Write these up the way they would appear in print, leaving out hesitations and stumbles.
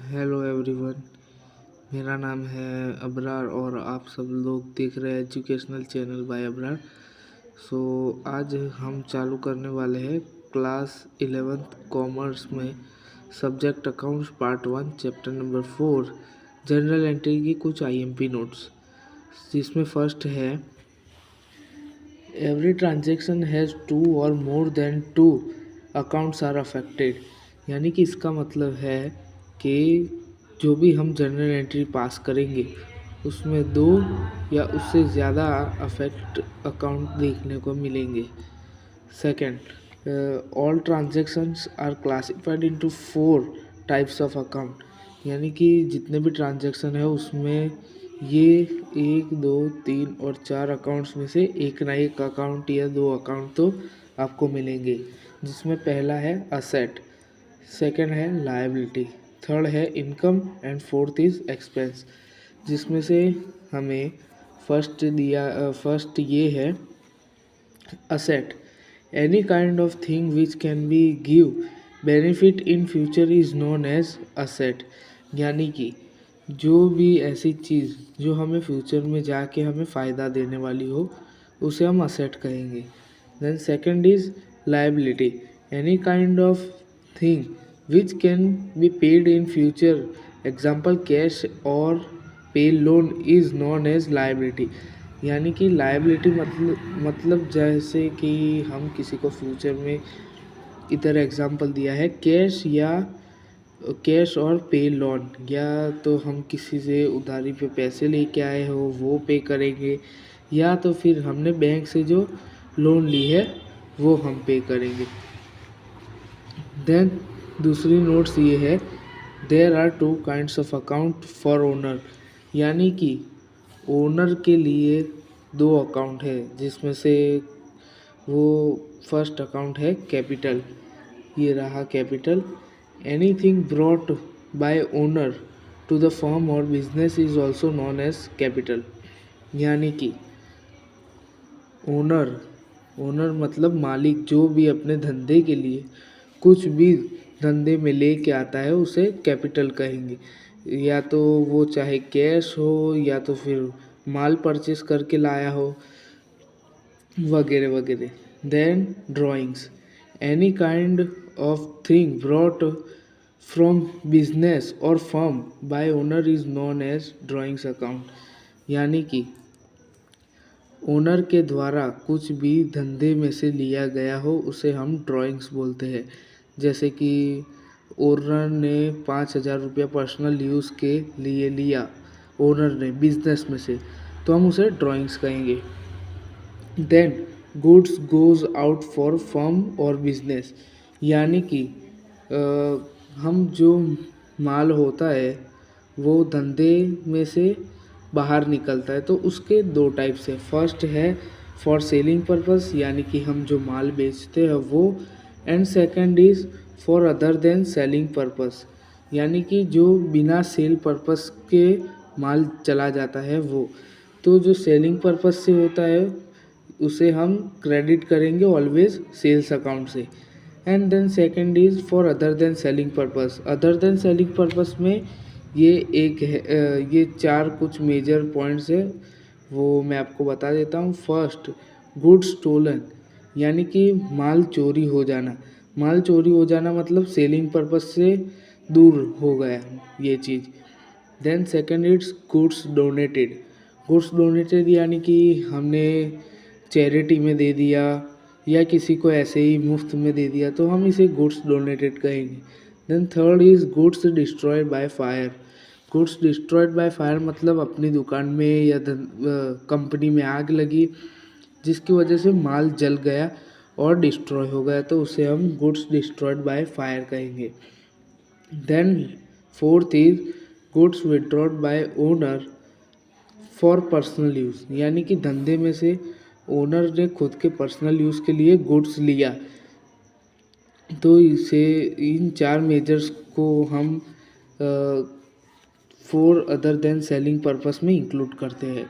Hello everyone. मेरा नाम है अबरार और आप सब लोग देख रहे हैं एजुकेशनल चैनल बाय अबरार। आज हम चालू करने वाले हैं क्लास 11th कॉमर्स में subject accounts part 1 chapter number 4 general entry की कुछ आईएमपी नोट्स, जिसमें फर्स्ट है एवरी ट्रांजेक्शन हैज़ 2 और more than 2 accounts are affected. यानी कि इसका मतलब है कि जो भी हम जनरल एंट्री पास करेंगे उसमें 2 या उससे ज़्यादा अफेक्ट अकाउंट देखने को मिलेंगे। Second, all transactions are classified into 4 types of account. यानी कि जितने भी ट्रांजेक्शन है उसमें ये 1, 2, 3 और 4 अकाउंट्स में से एक ना एक अकाउंट या 2 अकाउंट तो आपको मिलेंगे, जिसमें पहला है असेट, सेकंड है लायबिलिटी, थर्ड है income and fourth is expense. जिसमें से हमें फर्स्ट ये है asset, any kind of thing which can be give benefit in future is known as asset. यानी कि जो भी ऐसी चीज़ जो हमें फ्यूचर में जाके हमें फ़ायदा देने वाली हो उसे हम असेट कहेंगे। Then second is liability, any kind of thing which can be paid in future, example cash और pay loan is known as liability. यानी कि लायबिलिटी मतलब जैसे कि हम किसी को फ्यूचर में, इधर एग्जांपल दिया है कैश और पे लोन, या तो हम किसी से उधारी पे पैसे लेके आए हो वो पे करेंगे, या तो फिर हमने बैंक से जो लोन ली है वो हम पे करेंगे। देन दूसरी नोट्स ये है there are 2 kinds of account for owner. यानी कि ओनर के लिए 2 अकाउंट है, जिसमें से वो फर्स्ट अकाउंट है कैपिटल, ये रहा capital. Anything brought by owner to the firm और business is also known as capital. यानी कि ओनर मतलब मालिक, जो भी अपने धंधे के लिए कुछ भी धंधे में लेके आता है उसे कैपिटल कहेंगे, या तो वो चाहे कैश हो या तो फिर माल परचेस करके लाया हो वगैरह वगैरह। Then drawings, any kind of thing brought from business और firm by owner is known as drawings account. यानी कि ओनर के द्वारा कुछ भी धंधे में से लिया गया हो उसे हम ड्राइंग्स बोलते हैं। जैसे कि ओनर ने 5,000 रुपया पर्सनल यूज़ के लिए लिया, ओनर ने बिजनेस में से, तो हम उसे ड्राइंग्स कहेंगे। Then goods goes out for firm और बिजनेस। यानी कि हम जो माल होता है वो धंधे में से बाहर निकलता है, तो उसके 2 टाइप्स है। फर्स्ट है फॉर सेलिंग पर्पस, यानी कि हम जो माल बेचते हैं वो, and second is for other than selling purpose, यानी कि जो बिना सेल पर्पस के माल चला जाता है वो। तो जो सेलिंग पर्पस से होता है उसे हम क्रेडिट करेंगे ऑलवेज सेल्स अकाउंट से। And then second is for other than selling purpose. Other than selling purpose में ये एक है, ये 4 कुछ मेजर पॉइंट्स है, वो मैं आपको बता देता हूँ। फर्स्ट, गुड्स स्टोलन, यानी कि माल चोरी हो जाना। माल चोरी हो जाना मतलब सेलिंग पर्पस से दूर हो गया ये चीज़। Then second it's goods donated. Goods donated यानी कि हमने चैरिटी में दे दिया या किसी को ऐसे ही मुफ्त में दे दिया, तो हम इसे गुड्स डोनेटेड कहेंगे। Then third is goods destroyed by fire. Goods destroyed by fire मतलब अपनी दुकान में या कंपनी में आग लगी जिसकी वजह से माल जल गया और डिस्ट्रॉय हो गया, तो उसे हम गुड्स डिस्ट्रॉयड बाय फायर कहेंगे। Then fourth is goods withdrawed by owner for personal use. यानी कि धंधे में से ओनर ने खुद के पर्सनल यूज़ के लिए गुड्स लिया, तो इसे इन 4 मेजर्स को हम for other than selling purpose में इंक्लूड करते हैं।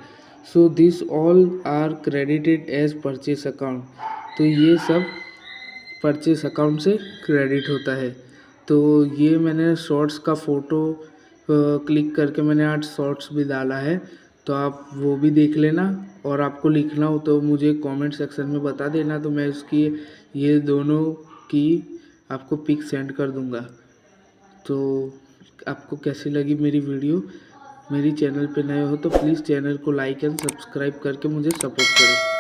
So this all are credited as purchase account. तो ये सब परचेस अकाउंट से क्रेडिट होता है। तो ये मैंने शॉर्ट्स का फ़ोटो क्लिक करके मैंने आज शॉर्ट्स भी डाला है, तो आप वो भी देख लेना। और आपको लिखना हो तो मुझे कमेंट सेक्शन में बता देना, तो मैं उसकी ये दोनों की आपको पिक सेंड कर दूँगा। तो आपको कैसी लगी मेरी वीडियो? मेरी चैनल पे नए हो तो प्लीज़ चैनल को लाइक एंड सब्सक्राइब करके मुझे सपोर्ट करें।